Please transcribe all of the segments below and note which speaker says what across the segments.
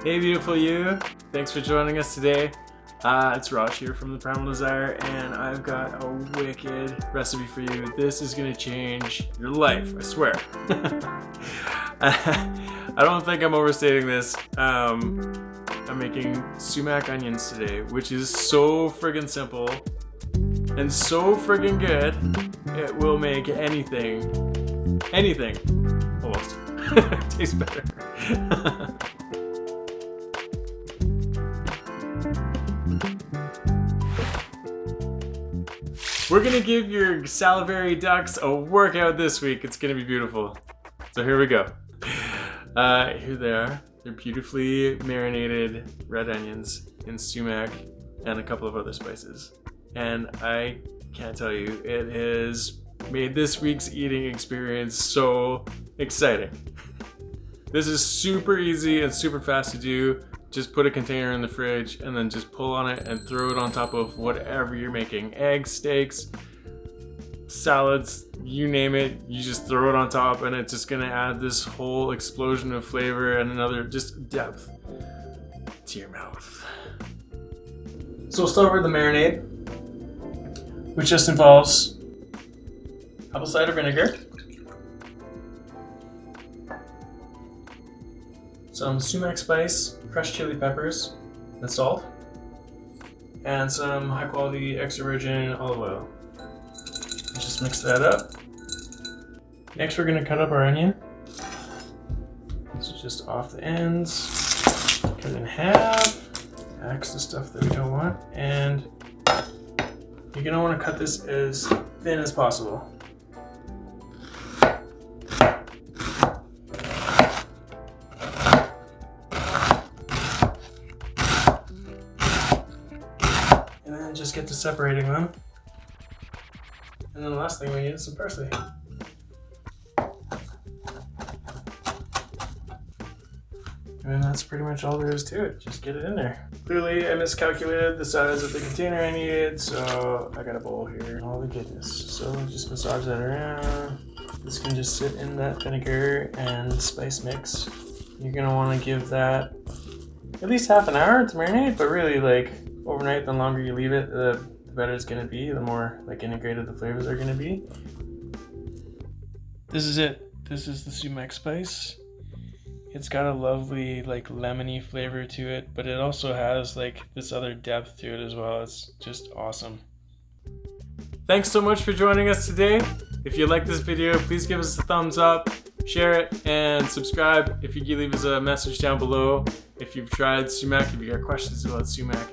Speaker 1: Hey beautiful you, thanks for joining us today. It's Raj here from the Primal Desire, and I've got a wicked recipe for you. This is gonna change your life, I swear. I don't think I'm overstating this. I'm making sumac onions today, which is so friggin' simple and so friggin' good. It will make anything, almost, taste better. We're gonna give your salivary ducts a workout this week. It's gonna be beautiful. So here we go. Here they are. They're beautifully marinated red onions in sumac and a couple of other spices. And I can't tell you, it has made this week's eating experience so exciting. This is super easy and super fast to do. Just put a container in the fridge and then just pull on it and throw it on top of whatever you're making. Eggs, steaks, salads, you name it. You just throw it on top and it's just gonna add this whole explosion of flavor and another just depth to your mouth. So we'll start with the marinade, which just involves apple cider vinegar, some sumac spice, crushed chili peppers, and salt, and some high quality extra virgin olive oil. Just mix that up. Next we're going to cut up our onion. So just off the ends, cut it in half, axe the stuff that we don't want, and you're going to want to cut this as thin as possible. Just get to separating them. And then the last thing we need is some parsley. And that's pretty much all there is to it. Just get it in there. Clearly I miscalculated the size of the container I needed, so I got a bowl here. All the goodness. So just massage that around. This can just sit in that vinegar and spice mix. You're gonna wanna give that at least half an hour to marinate, but really like overnight, the longer you leave it, the better it's gonna be, the more like integrated the flavors are gonna be. This is it. This is the sumac spice. It's got a lovely like lemony flavor to it, but it also has like this other depth to it as well. It's just awesome. Thanks so much for joining us today. If you like this video, please give us a thumbs up, share it, and subscribe. If you could leave us a message down below if you've tried sumac, if you got questions about sumac,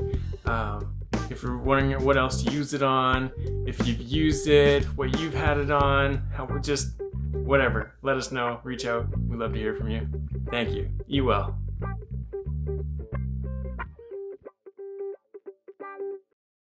Speaker 1: if you're wondering what else to use it on, if you've used it, what you've had it on, just whatever. Let us know, reach out. We'd love to hear from you. Thank you. Eat well.